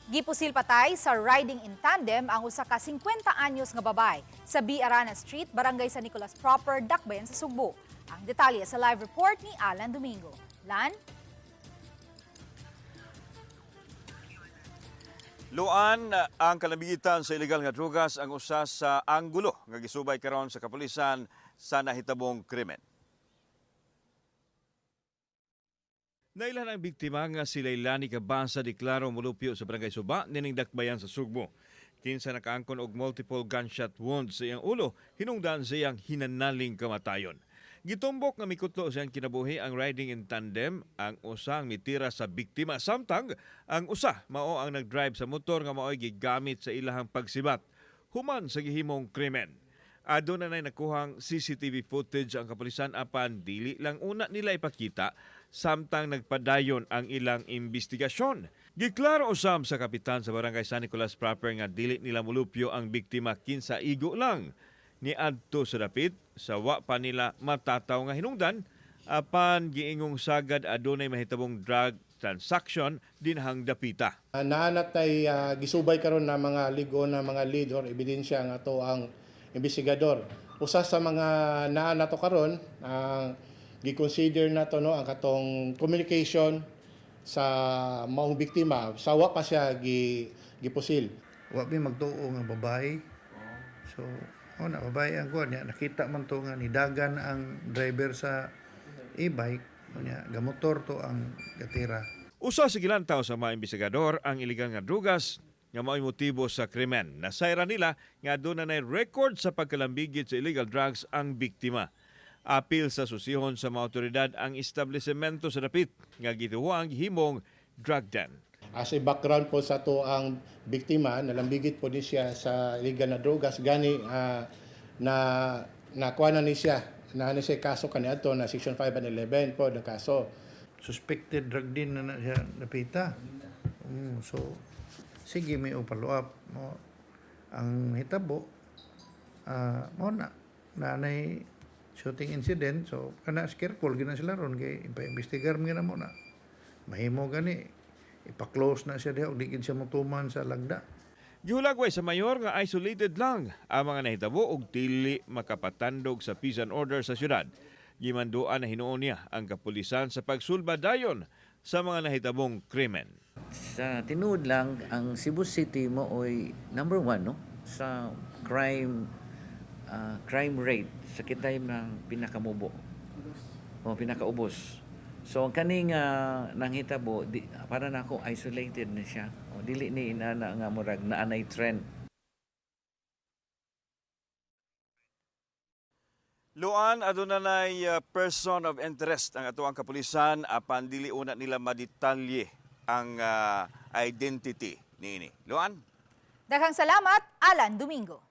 Gipusil patay sa riding in tandem ang usa ka 50 anyos nga babay sa B. Arana Street, Barangay San Nicolas Proper, Dakbayan sa Sugbo. Ang detalye sa live report ni Alan Domingo. Lan? Luan ang kalamigitan sa ilegal nga drugas ang usa sa anggulo nga gisubay karon sa kapulisan sa nahitabong krimen. Nailan ang biktima nga si Leilani Cabasa deklaro mulupyo sa Barangay Suba nining Dakbayan sa Sugbo. Kinsa nakaangkon og multiple gunshot wounds sa iyang ulo, hinungdan sa iyang hinanaling kamatayon. Gitumbok nga mikutlo siyang kinabuhi ang riding in tandem ang usang mitira sa biktima samtang ang usa mao ang nagdrive sa motor nga mao'y gigamit sa ilahang pagsibat human sa gihimong krimen. Aduna nay nakuhang CCTV footage ang kapulisan apan dili lang una nila ipakita samtang nagpadayon ang ilang investigasyon. Giklaro usab sa kapitan sa Barangay San Nicolas Proper nga dili nila mulupyo ang biktima kinsa igo lang. Niadto sa dapit sa wa pa nila matataw nga hinungdan apan giingong sagad adunay mahitabong drug transaction dinhang dapita. Naanat ay gisubay karon na mga ligo na mga lead or ebidensya nga ato ang investigador. Usa sa mga naanato karon ang gi-consider nato no ang katong communication sa maong biktima sa wa pa siya gipusil. Wa mi magtuo nga babae. So, na babae ang kuan niya nakita man to nga nidagan ang driver sa e-bike nya gamotor to ang gatira. Usa sa gilantaw sa mga investigador ang iligal nga drugas nga mao'y motibo sa krimen. Nasayra nila nga doon na record sa pagkalambigit sa illegal drugs ang biktima. Apil sa susihon sa mga otoridad ang establishmento sa dapit nga gituwa ang himong drug den. As a background po sa to ang biktima, nalambigit po din siya sa illegal na drogas. Gani na nakuha na ni siya, na siya kaso kaniadto na Section 511 po ng kaso. Suspected drug din na siya napita. So, sige may follow up mo ang hitabo mo na nanay shooting incident so kana careful gina sila ron kay ipa-investigar mo na muna mahimo gani ipa-close na siya diha og di gid siya motuman sa lagda. Gihulagway sa mayor nga isolated lang ang mga nahitabo og dili makapatandog sa peace and order sa syudad. Gimanduan na hinuon niya ang kapulisan sa pagsulbad dayon sa mga nahitabong krimen. Sa tinuod lang, ang Cebu City mo ay number 1 no? Sa crime rate sa kitay ng pinakamubo o pinakaubos. So ang kaning nanghitabo para nako isolated na siya. O dili ni inana nga murag naanay trend. Luan adunay person of interest ang atuang kapulisan apan dili una nila madetalye ang identity niini. Luan? Daghang salamat, Alan Domingo.